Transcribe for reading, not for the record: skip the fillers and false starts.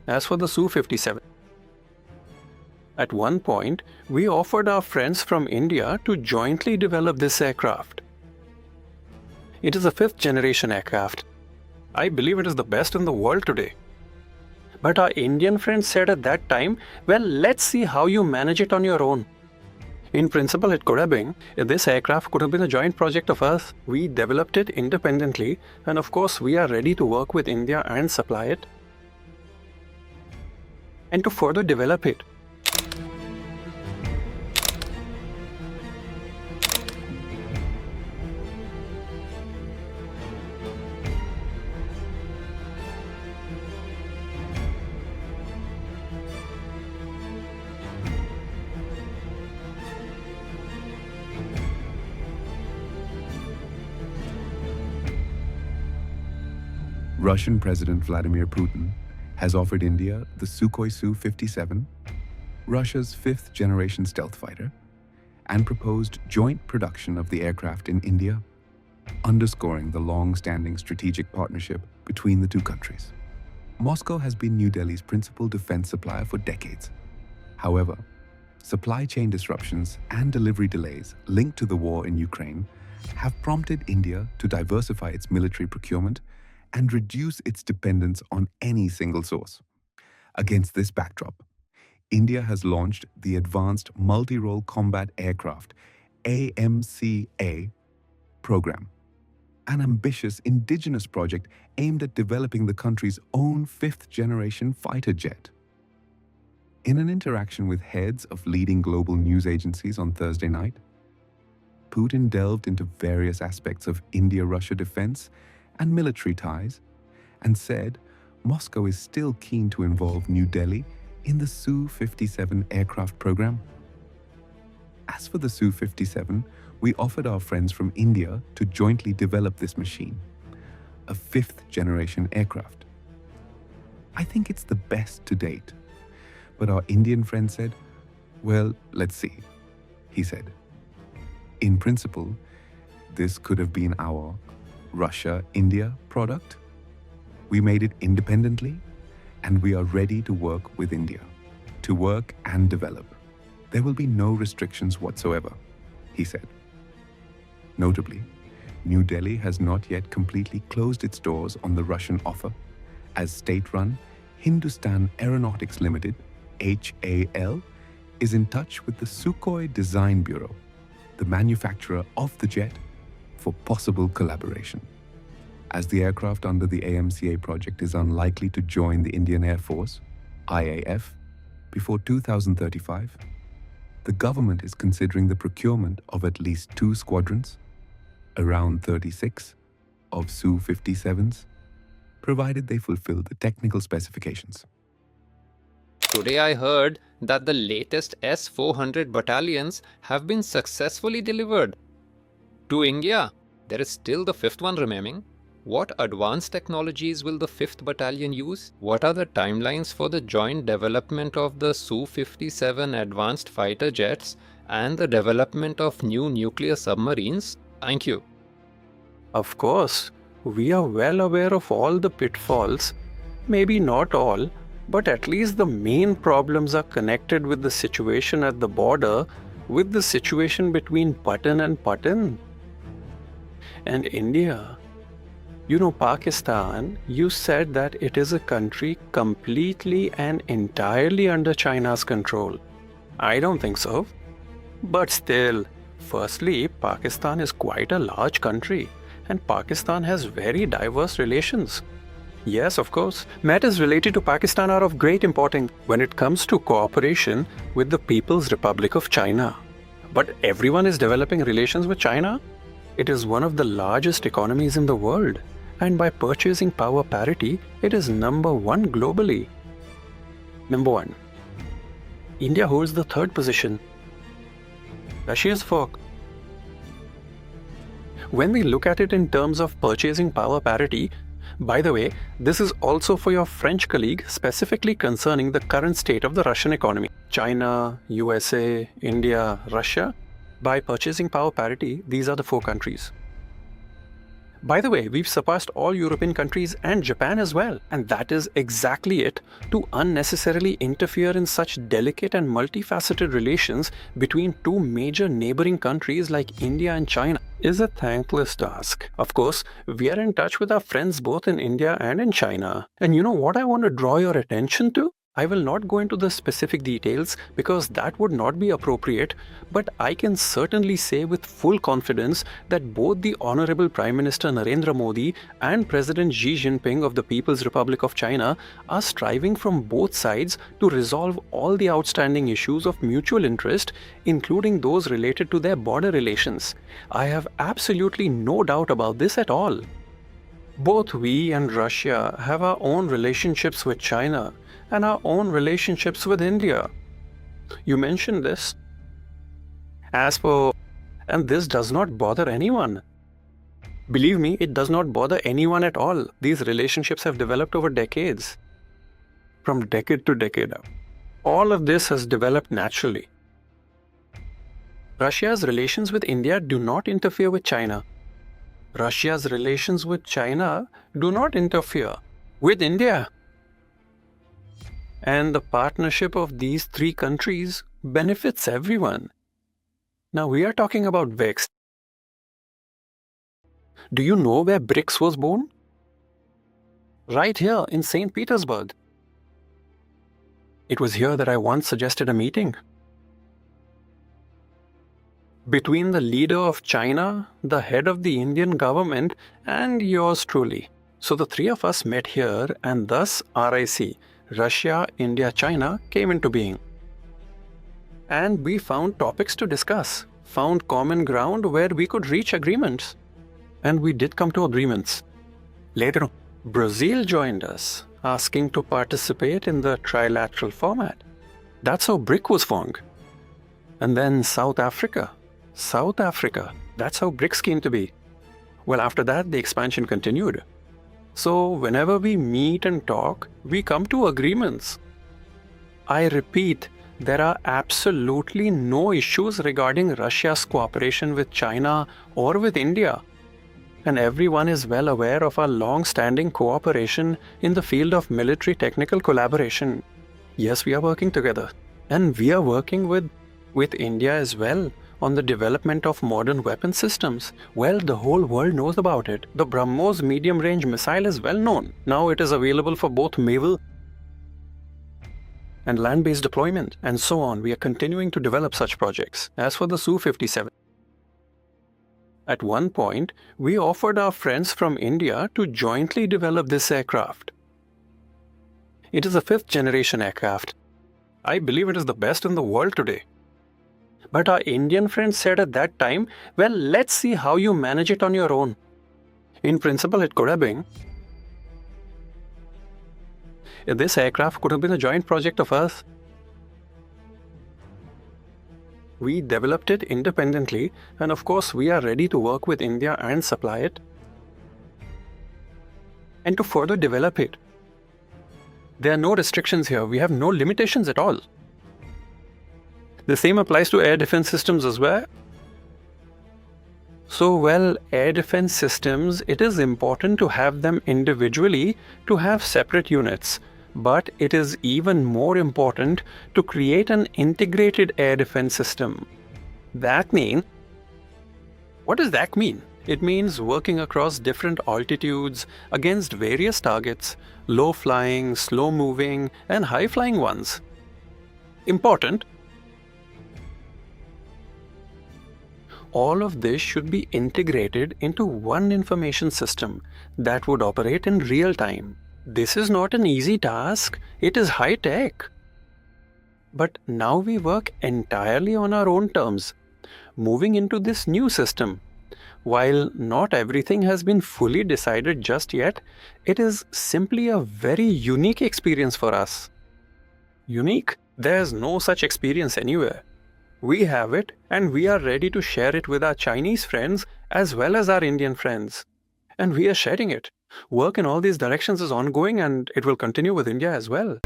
as for the Su-57. At one point, we offered our friends from India to jointly develop this aircraft. It is a 5th generation aircraft. I believe it is the best in the world today. But our Indian friends said at that time, well, let's see how you manage it on your own. In principle, it could have been. This aircraft could have been a joint project of us. We developed it independently, and of course, we are ready to work with India and supply it. And to further develop it, Russian President Vladimir Putin has offered India the Sukhoi Su-57, Russia's 5th generation stealth fighter, and proposed joint production of the aircraft in India, underscoring the long-standing strategic partnership between the two countries. Moscow has been New Delhi's principal defense supplier for decades. However, supply chain disruptions and delivery delays linked to the war in Ukraine have prompted India to diversify its military procurement and reduce its dependence on any single source. Against this backdrop, India has launched the Advanced Multirole Combat Aircraft AMCA program, an ambitious indigenous project aimed at developing the country's own 5th generation fighter jet. In an interaction with heads of leading global news agencies on Thursday night, Putin delved into various aspects of India-Russia defense and military ties, and said Moscow is still keen to involve New Delhi in the Su-57 aircraft program. As for the Su-57, we offered our friends from India to jointly develop this machine, a 5th generation aircraft. I think it's the best to date. But our Indian friend said, well, let's see. He said, in principle, this could have been our Russia-India product. We made it independently, and we are ready to work with India, to work and develop. There will be no restrictions whatsoever, he said. Notably, New Delhi has not yet completely closed its doors on the Russian offer, as state-run Hindustan Aeronautics Limited, HAL, is in touch with the Sukhoi Design Bureau, the manufacturer of the jet, for possible collaboration. As the aircraft under the AMCA project is unlikely to join the Indian Air Force, IAF, before 2035, the government is considering the procurement of at least 2 squadrons, around 36, of Su-57s, provided they fulfill the technical specifications. Today I heard that the latest S-400 battalions have been successfully delivered to India. There is still the 5th one remaining. What advanced technologies will the 5th battalion use? What are the timelines for the joint development of the Su-57 advanced fighter jets and the development of new nuclear submarines? Thank you. of course, we are well aware of all the pitfalls, maybe not all, but at least the main problems are connected with the situation at the border, with the situation between Patan and Patan. And India, you know, Pakistan, you said that it is a country completely and entirely under China's control. I don't think so. But still, firstly, Pakistan is quite a large country, and Pakistan has very diverse relations. Yes, of course, matters related to Pakistan are of great importance when it comes to cooperation with the People's Republic of China. But everyone is developing relations with China. It is one of the largest economies in the world, and by purchasing power parity, it is number 1 globally. Number 1. India holds the 3rd position. Russia is 4th. When we look at it in terms of purchasing power parity, by the way, this is also for your French colleague, specifically concerning the current state of the Russian economy. China, USA, India, Russia. By purchasing power parity, these are the 4 countries. By the way, we've surpassed all European countries and Japan as well, and that is exactly it. To unnecessarily interfere in such delicate and multifaceted relations between two major neighboring countries like India and China is a thankless task. Of course, we are in touch with our friends both in India and in China. And you know what I want to draw your attention to? I will not go into the specific details because that would not be appropriate, but I can certainly say with full confidence that both the Honorable Prime Minister Narendra Modi and President Xi Jinping of the People's Republic of China are striving from both sides to resolve all the outstanding issues of mutual interest, including those related to their border relations. I have absolutely no doubt about this at all. Both we and Russia have our own relationships with China and our own relationships with India. You mentioned this. And this does not bother anyone. Believe me, it does not bother anyone at all. These relationships have developed over decades. From decade to decade. All of this has developed naturally. Russia's relations with India do not interfere with China. Russia's relations with China do not interfere with India. And the partnership of these three countries benefits everyone. Now we are talking about BRICS. Do you know where BRICS was born? Right here in St. Petersburg. It was here that I once suggested a meeting between the leader of China, the head of the Indian government, and yours truly. So the three of us met here, and thus RIC, Russia, India, China, came into being. And we found topics to discuss, found common ground where we could reach agreements. And we did come to agreements. Later on, Brazil joined us, asking to participate in the trilateral format. That's how BRIC was formed. And then South Africa, that's how BRICS came to be. Well, after that, the expansion continued. So whenever we meet and talk, we come to agreements. I repeat, there are absolutely no issues regarding Russia's cooperation with China or with India. And everyone is well aware of our long-standing cooperation in the field of military technical collaboration. Yes, we are working together. And we are working with India as well on the development of modern weapon systems. Well, the whole world knows about it. The BrahMos medium-range missile is well known. Now it is available for both naval and land-based deployment, and so on. We are continuing to develop such projects. As for the Su-57, at one point, we offered our friends from India to jointly develop this aircraft. It is a 5th-generation aircraft. I believe it is the best in the world today. But our Indian friends said at that time, well, let's see how you manage it on your own. In principle, it could have been. This aircraft could have been a joint project of us. We developed it independently, and of course, we are ready to work with India and supply it, and to further develop it. There are no restrictions here. We have no limitations at all. The same applies to air defense systems as well. So, well, air defense systems, it is important to have them individually, to have separate units. But it is even more important to create an integrated air defense system. That means, what does that mean? It means working across different altitudes against various targets, low-flying, slow-moving, and high-flying ones. Important. All of this should be integrated into one information system that would operate in real time. This is not an easy task, it is high tech. But now we work entirely on our own terms, moving into this new system. While not everything has been fully decided just yet, it is simply a very unique experience for us. Unique? There's no such experience anywhere. We have it, and we are ready to share it with our Chinese friends as well as our Indian friends. And we are sharing it. Work in all these directions is ongoing, and it will continue with India as well.